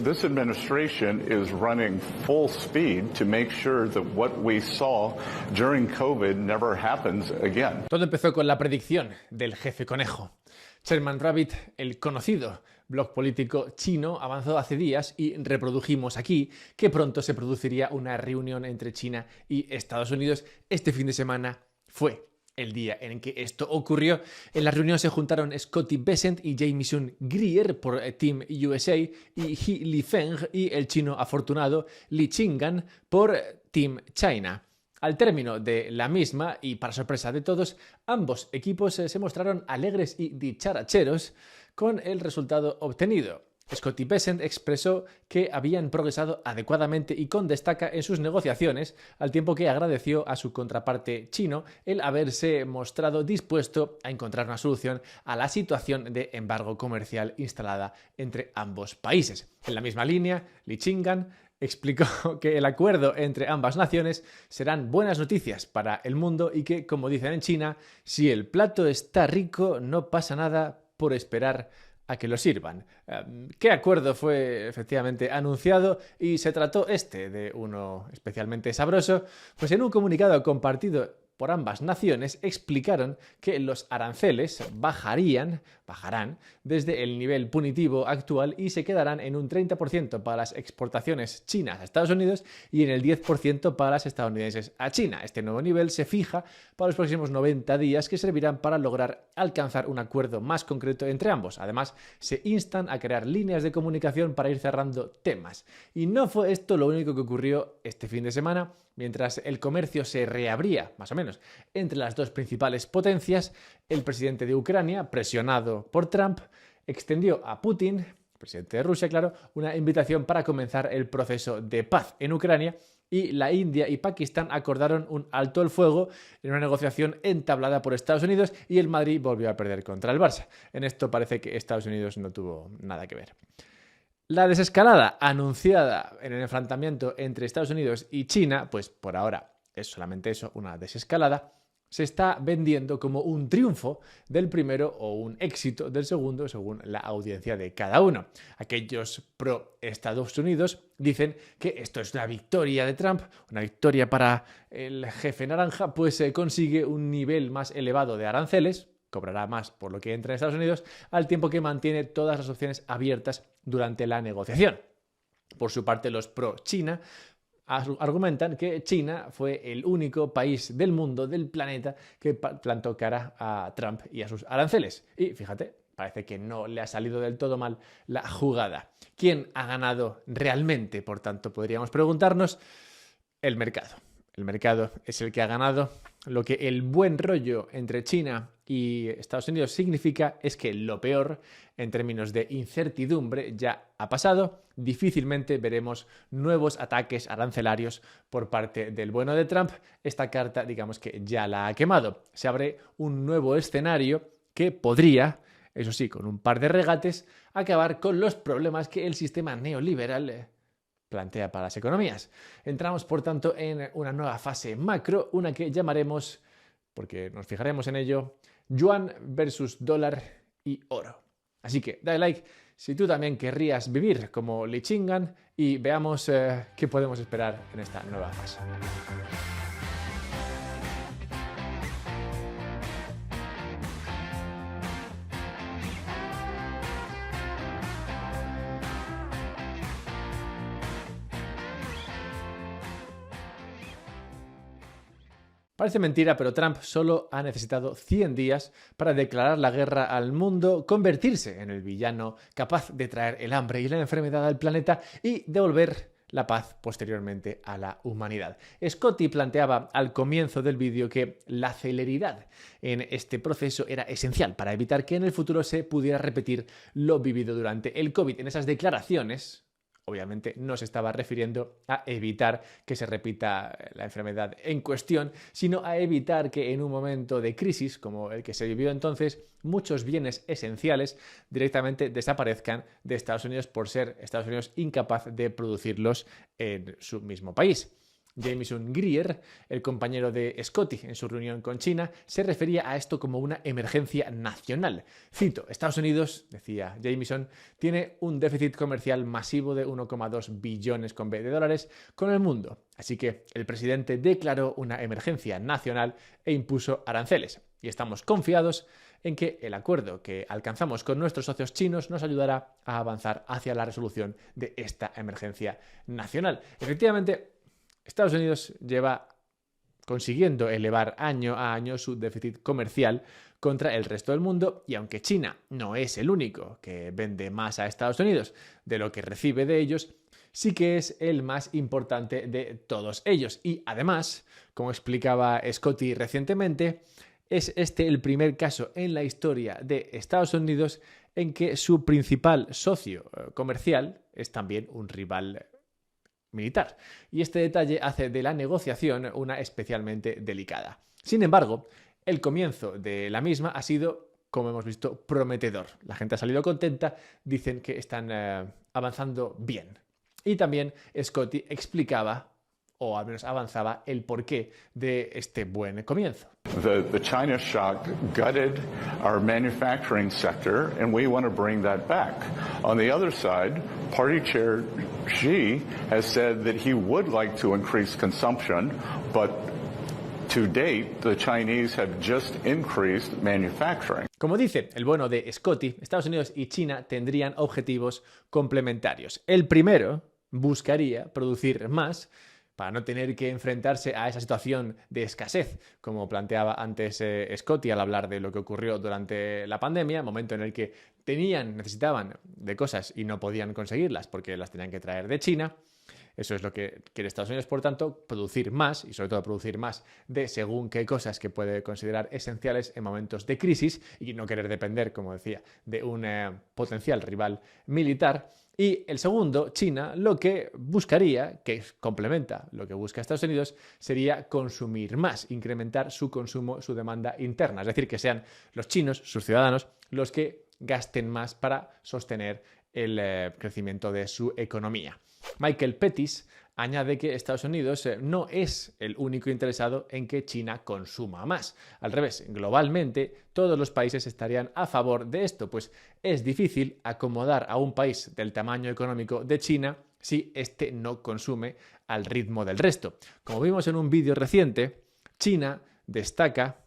This administration is running full speed to make sure that what we saw during COVID never happens again. Todo empezó con la predicción del jefe conejo. Sherman Rabbit, el conocido blog político chino, avanzó hace días y reprodujimos aquí que pronto se produciría una reunión entre China y Estados Unidos. Este fin de semana fue el día en que esto ocurrió. En la reunión se juntaron Scotty Bessent y Jamieson Greer por Team USA y He Lifeng y el chino afortunado Li Qinggan por Team China. Al término de la misma, y para sorpresa de todos, ambos equipos se mostraron alegres y dicharacheros con el resultado obtenido. Scotty Bessent expresó que habían progresado adecuadamente y con destaca en sus negociaciones, al tiempo que agradeció a su contraparte chino el haberse mostrado dispuesto a encontrar una solución a la situación de embargo comercial instalada entre ambos países. En la misma línea, Li Qinggan explicó que el acuerdo entre ambas naciones serán buenas noticias para el mundo y que, como dicen en China, si el plato está rico, no pasa nada por esperar a que lo sirvan. ¿Qué acuerdo fue efectivamente anunciado y se trató de uno especialmente sabroso? Pues en un comunicado compartido por ambas naciones explicaron que los aranceles bajarán desde el nivel punitivo actual y se quedarán en un 30% para las exportaciones chinas a Estados Unidos y en el 10% para las estadounidenses a China. Este nuevo nivel se fija para los próximos 90 días que servirán para lograr alcanzar un acuerdo más concreto entre ambos. Además, se instan a crear líneas de comunicación para ir cerrando temas. Y no fue esto lo único que ocurrió este fin de semana. Mientras el comercio se reabría, más o menos, entre las dos principales potencias, el presidente de Ucrania, presionado por Trump, extendió a Putin, presidente de Rusia, claro, una invitación para comenzar el proceso de paz en Ucrania, y la India y Pakistán acordaron un alto el fuego en una negociación entablada por Estados Unidos y el Madrid volvió a perder contra el Barça. En esto parece que Estados Unidos no tuvo nada que ver. La desescalada anunciada en el enfrentamiento entre Estados Unidos y China, pues por ahora es solamente eso, una desescalada, se está vendiendo como un triunfo del primero o un éxito del segundo, según la audiencia de cada uno. Aquellos pro Estados Unidos dicen que esto es una victoria de Trump, una victoria para el jefe naranja, pues se consigue un nivel más elevado de aranceles, cobrará más por lo que entra en Estados Unidos, al tiempo que mantiene todas las opciones abiertas durante la negociación. Por su parte, los pro-China argumentan que China fue el único país del mundo, del planeta, que plantó cara a Trump y a sus aranceles. Y fíjate, parece que no le ha salido del todo mal la jugada. ¿Quién ha ganado realmente? Por tanto, podríamos preguntarnos, el mercado. El mercado es el que ha ganado. Lo que el buen rollo entre China y Estados Unidos significa es que lo peor, en términos de incertidumbre, ya ha pasado. Difícilmente veremos nuevos ataques arancelarios por parte del bueno de Trump. Esta carta, digamos que ya la ha quemado. Se abre un nuevo escenario que podría, eso sí, con un par de regates, acabar con los problemas que el sistema neoliberal plantea para las economías. Entramos, por tanto, en una nueva fase macro, una que llamaremos, porque nos fijaremos en ello, yuan versus dólar y oro. Así que dale like si tú también querrías vivir como Li Qinggan y veamos qué podemos esperar en esta nueva fase. Parece mentira, pero Trump solo ha necesitado 100 días para declarar la guerra al mundo, convertirse en el villano capaz de traer el hambre y la enfermedad al planeta y devolver la paz posteriormente a la humanidad. Scotty planteaba al comienzo del vídeo que la celeridad en este proceso era esencial para evitar que en el futuro se pudiera repetir lo vivido durante el COVID. En esas declaraciones, obviamente no se estaba refiriendo a evitar que se repita la enfermedad en cuestión, sino a evitar que en un momento de crisis como el que se vivió entonces, muchos bienes esenciales directamente desaparezcan de Estados Unidos por ser Estados Unidos incapaz de producirlos en su mismo país. Jameson Greer, el compañero de Scotty en su reunión con China, se refería a esto como una emergencia nacional. Cito, Estados Unidos, decía Jameson, tiene un déficit comercial masivo de 1,2 billones con B de dólares con el mundo. Así que el presidente declaró una emergencia nacional e impuso aranceles. Y estamos confiados en que el acuerdo que alcanzamos con nuestros socios chinos nos ayudará a avanzar hacia la resolución de esta emergencia nacional. Efectivamente, Estados Unidos lleva consiguiendo elevar año a año su déficit comercial contra el resto del mundo y aunque China no es el único que vende más a Estados Unidos de lo que recibe de ellos, sí que es el más importante de todos ellos. Y además, como explicaba Scotty recientemente, es este el primer caso en la historia de Estados Unidos en que su principal socio comercial es también un rival militar. Y este detalle hace de la negociación una especialmente delicada. Sin embargo, el comienzo de la misma ha sido, como hemos visto, prometedor. La gente ha salido contenta, dicen que están avanzando bien. Y también Scotty explicaba, o al menos avanzaba, el porqué de este buen comienzo. The China shock gutted our manufacturing sector, and we want to bring that back. On the other side, Party Chair Xi has said that he would like to increase consumption, but to date, the Chinese have just increased manufacturing. Como dice el bueno de Scotty, Estados Unidos y China tendrían objetivos complementarios. El primero buscaría producir más para no tener que enfrentarse a esa situación de escasez, como planteaba antes Scotty al hablar de lo que ocurrió durante la pandemia, momento en el que necesitaban de cosas y no podían conseguirlas porque las tenían que traer de China. Eso es lo que quiere Estados Unidos, por tanto, producir más y sobre todo producir más de según qué cosas que puede considerar esenciales en momentos de crisis y no querer depender, como decía, de un potencial rival militar. Y el segundo, China, lo que buscaría, que complementa lo que busca Estados Unidos, sería consumir más, incrementar su consumo, su demanda interna. Es decir, que sean los chinos, sus ciudadanos, los que gasten más para sostener el crecimiento de su economía. Michael Pettis añade que Estados Unidos no es el único interesado en que China consuma más. Al revés, globalmente todos los países estarían a favor de esto, pues es difícil acomodar a un país del tamaño económico de China si éste no consume al ritmo del resto. Como vimos en un vídeo reciente, China destaca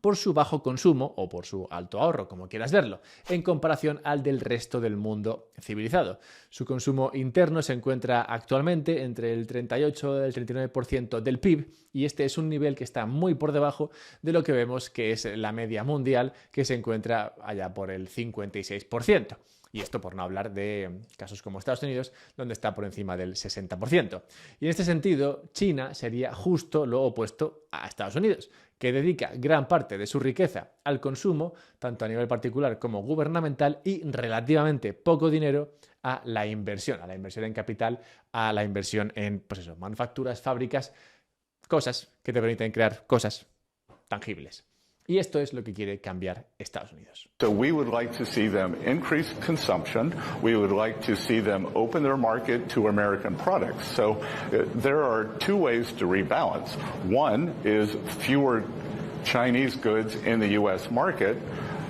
por su bajo consumo o por su alto ahorro, como quieras verlo, en comparación al del resto del mundo civilizado. Su consumo interno se encuentra actualmente entre el 38 y el 39% del PIB y este es un nivel que está muy por debajo de lo que vemos que es la media mundial, que se encuentra allá por el 56%. Y esto por no hablar de casos como Estados Unidos, donde está por encima del 60%. Y en este sentido, China sería justo lo opuesto a Estados Unidos, que dedica gran parte de su riqueza al consumo, tanto a nivel particular como gubernamental, y relativamente poco dinero a la inversión en capital, a la inversión en, pues eso, manufacturas, fábricas, cosas que te permiten crear cosas tangibles. Y esto es lo que quiere cambiar Estados Unidos. So we would like to see them increase consumption. We would like to see them open their market to American products. So there are two ways to rebalance. One is fewer Chinese goods in the U.S. market.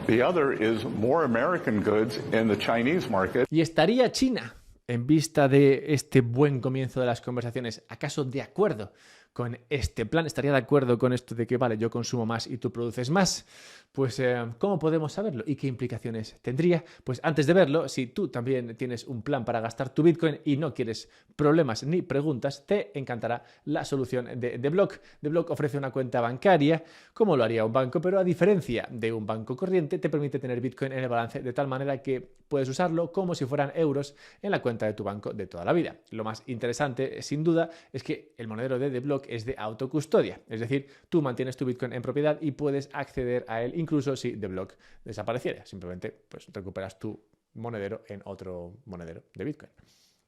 The other is more American goods in the Chinese market. ¿Y estaría China, en vista de este buen comienzo de las conversaciones, acaso de acuerdo con este plan? ¿Estaría de acuerdo con esto de que, vale, yo consumo más y tú produces más? Pues, ¿cómo podemos saberlo? ¿Y qué implicaciones tendría? Pues antes de verlo, si tú también tienes un plan para gastar tu Bitcoin y no quieres problemas ni preguntas, te encantará la solución de The Block. The Block ofrece una cuenta bancaria, como lo haría un banco, pero a diferencia de un banco corriente, te permite tener Bitcoin en el balance de tal manera que puedes usarlo como si fueran euros en la cuenta de tu banco de toda la vida. Lo más interesante, sin duda, es que el monedero de The Block es de autocustodia, es decir, tú mantienes tu Bitcoin en propiedad y puedes acceder a él incluso si The Block desapareciera. Simplemente pues, recuperas tu monedero en otro monedero de Bitcoin.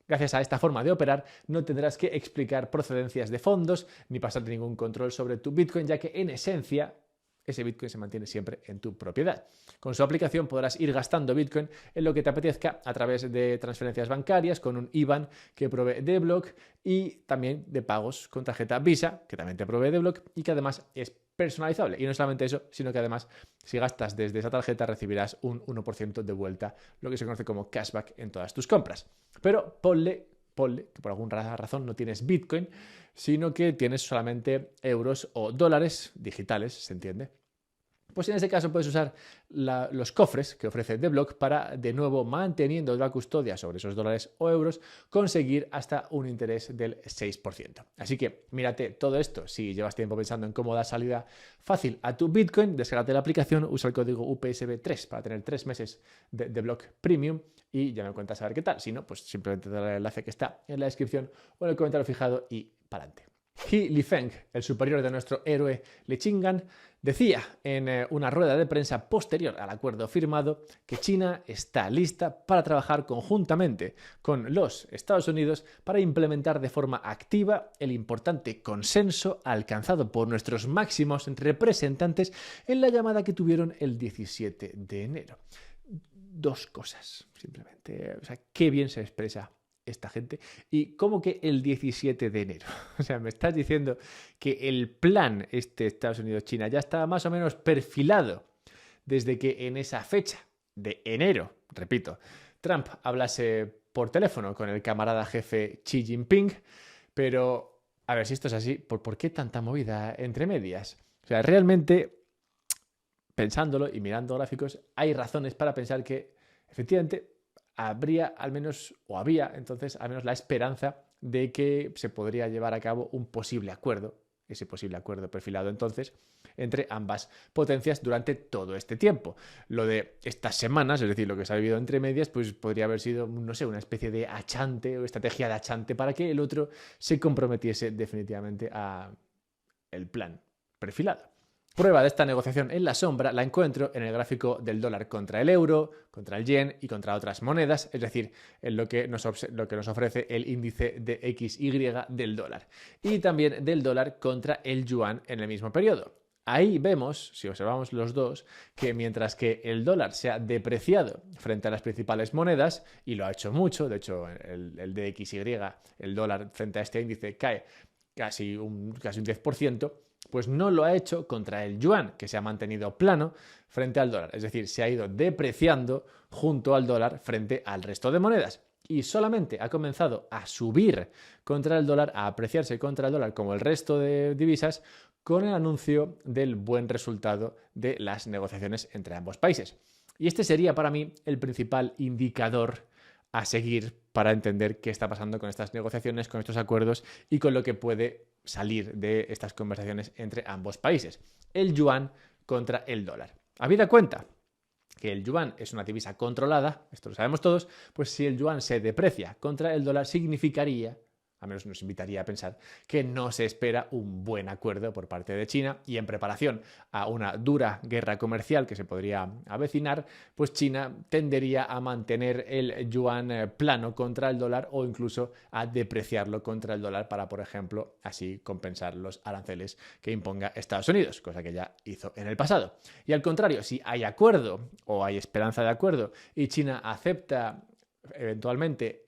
Gracias a esta forma de operar no tendrás que explicar procedencias de fondos ni pasarte ningún control sobre tu Bitcoin, ya que en esencia ese Bitcoin se mantiene siempre en tu propiedad. Con su aplicación podrás ir gastando Bitcoin en lo que te apetezca a través de transferencias bancarias con un IBAN que provee D-Block y también de pagos con tarjeta Visa, que también te provee D-Block y que además es personalizable. Y no solamente eso, sino que además si gastas desde esa tarjeta recibirás un 1% de vuelta, lo que se conoce como cashback en todas tus compras. Pero ponle que por alguna razón no tienes Bitcoin, sino que tienes solamente euros o dólares digitales, ¿se entiende? Pues en ese caso puedes usar los cofres que ofrece The para, de nuevo, manteniendo la custodia sobre esos dólares o euros, conseguir hasta un interés del 6%. Así que mírate todo esto. Si llevas tiempo pensando en cómo dar salida fácil a tu Bitcoin, descárgate la aplicación, usa el código UPSB3 para tener 3 meses de The Premium y ya me cuentas a ver qué tal. Si no, pues simplemente dale al enlace que está en la descripción o en el comentario fijado y para adelante. He Lifeng, el superior de nuestro héroe Lechingan, decía en una rueda de prensa posterior al acuerdo firmado que China está lista para trabajar conjuntamente con los Estados Unidos para implementar de forma activa el importante consenso alcanzado por nuestros máximos representantes en la llamada que tuvieron el 17 de enero. Dos cosas, simplemente. O sea, qué bien se expresa esta gente. ¿Y cómo que el 17 de enero? O sea, me estás diciendo que el plan Estados Unidos-China ya estaba más o menos perfilado desde que en esa fecha de enero, repito, Trump hablase por teléfono con el camarada jefe Xi Jinping, pero a ver si esto es así, ¿por qué tanta movida entre medias? O sea, realmente, pensándolo y mirando gráficos, hay razones para pensar que efectivamente habría al menos, o había entonces al menos la esperanza de que se podría llevar a cabo un posible acuerdo, ese posible acuerdo perfilado entonces, entre ambas potencias durante todo este tiempo. Lo de estas semanas, es decir, lo que se ha vivido entre medias, pues podría haber sido, no sé, una especie de achante o estrategia de achante para que el otro se comprometiese definitivamente a el plan perfilado. Prueba de esta negociación en la sombra la encuentro en el gráfico del dólar contra el euro, contra el yen y contra otras monedas, es decir, en lo que nos ofrece el índice de XY del dólar. Y también del dólar contra el yuan en el mismo periodo. Ahí vemos, si observamos los dos, que mientras que el dólar se ha depreciado frente a las principales monedas, y lo ha hecho mucho, de hecho el DXY, el dólar frente a este índice cae casi un 10%, pues no lo ha hecho contra el yuan, que se ha mantenido plano frente al dólar. Es decir, se ha ido depreciando junto al dólar frente al resto de monedas. Y solamente ha comenzado a subir contra el dólar, a apreciarse contra el dólar como el resto de divisas, con el anuncio del buen resultado de las negociaciones entre ambos países. Y este sería para mí el principal indicador a seguir para entender qué está pasando con estas negociaciones, con estos acuerdos y con lo que puede salir de estas conversaciones entre ambos países. El yuan contra el dólar. Habida cuenta que el yuan es una divisa controlada, esto lo sabemos todos, pues si el yuan se deprecia contra el dólar significaría, al menos nos invitaría a pensar, que no se espera un buen acuerdo por parte de China y en preparación a una dura guerra comercial que se podría avecinar, pues China tendería a mantener el yuan plano contra el dólar o incluso a depreciarlo contra el dólar para, por ejemplo, así compensar los aranceles que imponga Estados Unidos, cosa que ya hizo en el pasado. Y al contrario, si hay acuerdo o hay esperanza de acuerdo y China acepta eventualmente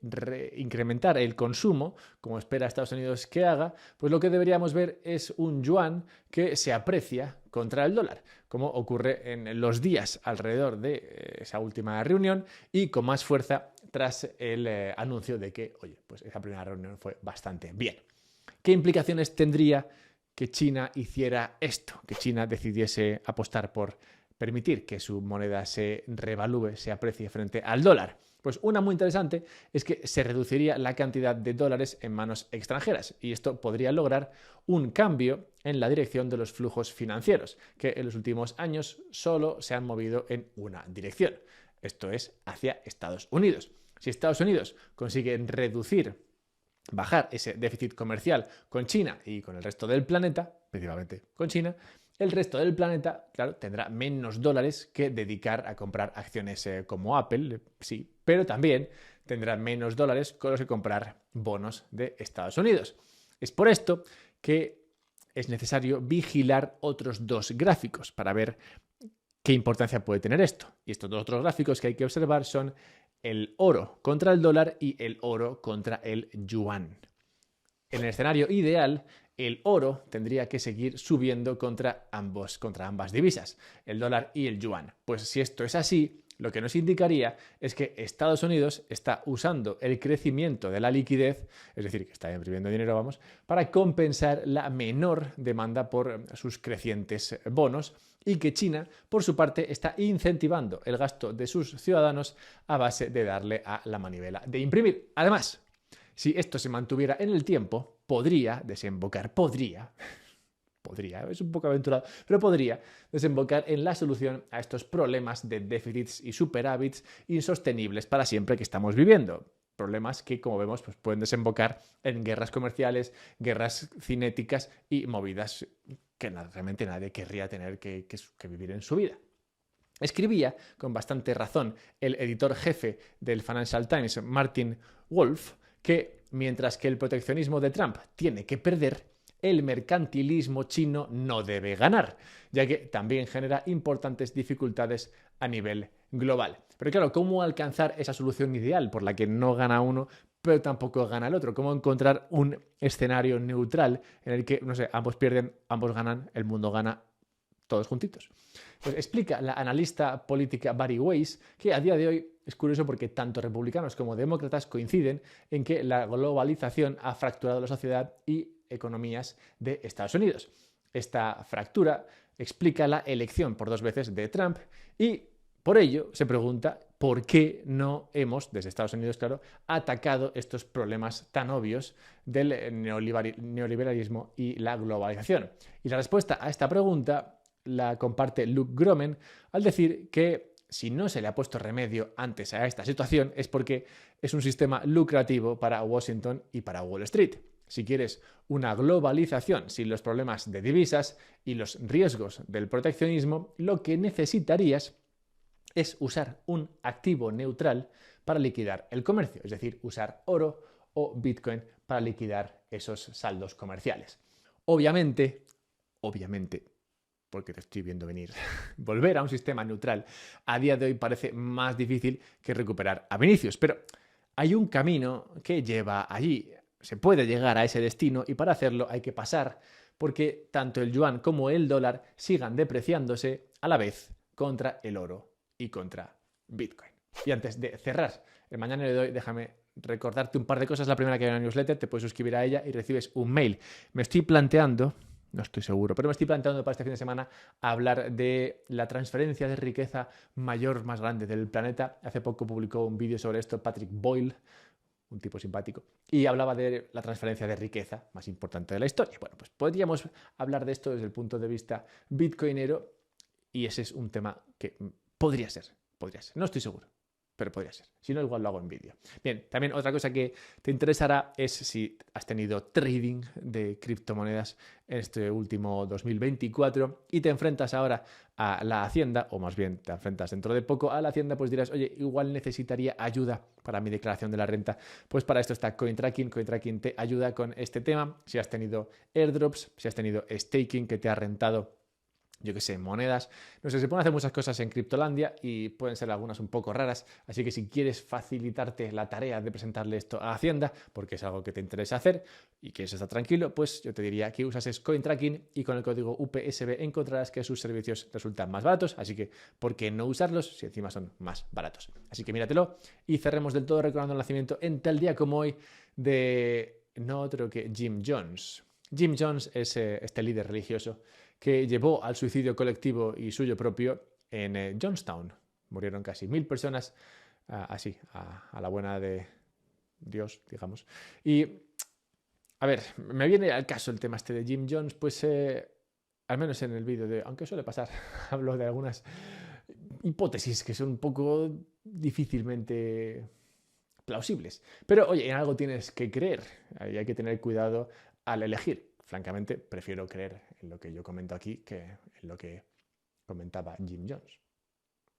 incrementar el consumo, como espera Estados Unidos que haga, pues lo que deberíamos ver es un yuan que se aprecia contra el dólar, como ocurre en los días alrededor de esa última reunión y con más fuerza tras el anuncio de que, oye, pues esa primera reunión fue bastante bien. ¿Qué implicaciones tendría que China hiciera esto? Que China decidiese apostar por permitir que su moneda se revalúe, se aprecie frente al dólar. Pues una muy interesante es que se reduciría la cantidad de dólares en manos extranjeras y esto podría lograr un cambio en la dirección de los flujos financieros, que en los últimos años solo se han movido en una dirección, esto es hacia Estados Unidos. Si Estados Unidos consigue bajar ese déficit comercial con China y con el resto del planeta, principalmente con China, el resto del planeta, claro, tendrá menos dólares que dedicar a comprar acciones como Apple, sí, pero también tendrá menos dólares con los que comprar bonos de Estados Unidos. Es por esto que es necesario vigilar otros dos gráficos para ver qué importancia puede tener esto. Y estos dos otros gráficos que hay que observar son el oro contra el dólar y el oro contra el yuan. En el escenario ideal, el oro tendría que seguir subiendo contra ambas divisas, el dólar y el yuan. Pues si esto es así, lo que nos indicaría es que Estados Unidos está usando el crecimiento de la liquidez, es decir, que está imprimiendo dinero, vamos, para compensar la menor demanda por sus crecientes bonos, y que China, por su parte, está incentivando el gasto de sus ciudadanos a base de darle a la manivela de imprimir. Además, si esto se mantuviera en el tiempo, podría, es un poco aventurado, pero podría desembocar en la solución a estos problemas de déficits y superávits insostenibles para siempre que estamos viviendo. Problemas que, como vemos, pues pueden desembocar en guerras comerciales, guerras cinéticas y movidas que realmente nadie querría tener que vivir en su vida. Escribía, con bastante razón, el editor jefe del Financial Times, Martin Wolf, que mientras que el proteccionismo de Trump tiene que perder, el mercantilismo chino no debe ganar, ya que también genera importantes dificultades a nivel global. Pero claro, ¿cómo alcanzar esa solución ideal por la que no gana uno, pero tampoco gana el otro? ¿Cómo encontrar un escenario neutral en el que, no sé, ambos pierden, ambos ganan, el mundo gana, todos juntitos? Pues explica la analista política Bari Weiss que a día de hoy es curioso porque tanto republicanos como demócratas coinciden en que la globalización ha fracturado la sociedad y economías de Estados Unidos. Esta fractura explica la elección por 2 veces de Trump y por ello se pregunta por qué no hemos, desde Estados Unidos, claro, atacado estos problemas tan obvios del neoliberalismo y la globalización. Y la respuesta a esta pregunta la comparte Luke Gromen al decir que si no se le ha puesto remedio antes a esta situación es porque es un sistema lucrativo para Washington y para Wall Street. Si quieres una globalización sin los problemas de divisas y los riesgos del proteccionismo, lo que necesitarías es usar un activo neutral para liquidar el comercio, es decir, usar oro o Bitcoin para liquidar esos saldos comerciales. Obviamente, porque te estoy viendo venir, volver a un sistema neutral a día de hoy parece más difícil que recuperar a Vinicius, pero hay un camino que lleva allí. Se puede llegar a ese destino y para hacerlo hay que pasar porque tanto el yuan como el dólar sigan depreciándose a la vez contra el oro y contra Bitcoin. Y antes de cerrar el mañanero de hoy, déjame recordarte un par de cosas. La primera, que hay una newsletter, te puedes suscribir a ella y recibes un mail. Me estoy planteando, no estoy seguro, pero me estoy planteando para este fin de semana hablar de la transferencia de riqueza mayor, más grande del planeta. Hace poco publicó un vídeo sobre esto Patrick Boyle, un tipo simpático, y hablaba de la transferencia de riqueza más importante de la historia. Bueno, pues podríamos hablar de esto desde el punto de vista bitcoinero y ese es un tema que podría ser. No estoy seguro, pero podría ser. Si no, igual lo hago en vídeo. Bien, también otra cosa que te interesará es si has tenido trading de criptomonedas en este último 2024 y te enfrentas ahora a la Hacienda, o más bien te enfrentas dentro de poco a la Hacienda, pues dirás, oye, igual necesitaría ayuda para mi declaración de la renta. Pues para esto está CoinTracking. CoinTracking te ayuda con este tema. Si has tenido airdrops, si has tenido staking que te ha rentado, yo qué sé, monedas. No sé, se pueden hacer muchas cosas en Criptolandia y pueden ser algunas un poco raras. Así que si quieres facilitarte la tarea de presentarle esto a Hacienda, porque es algo que te interesa hacer y quieres estar tranquilo, pues yo te diría que usases CoinTracking y con el código UPSB encontrarás que sus servicios resultan más baratos. Así que, ¿por qué no usarlos si encima son más baratos? Así que míratelo y cerremos del todo recordando el nacimiento en tal día como hoy de no otro que Jim Jones. Jim Jones es este líder religioso que llevó al suicidio colectivo y suyo propio en Johnstown. Murieron casi 1000 personas, así, a la buena de Dios, digamos. Y, a ver, me viene al caso el tema este de Jim Jones, pues al menos en el vídeo de, aunque suele pasar, hablo de algunas hipótesis que son un poco difícilmente plausibles. Pero, oye, en algo tienes que creer y hay que tener cuidado al elegir. Francamente, prefiero creer en lo que yo comento aquí que en lo que comentaba Jim Jones.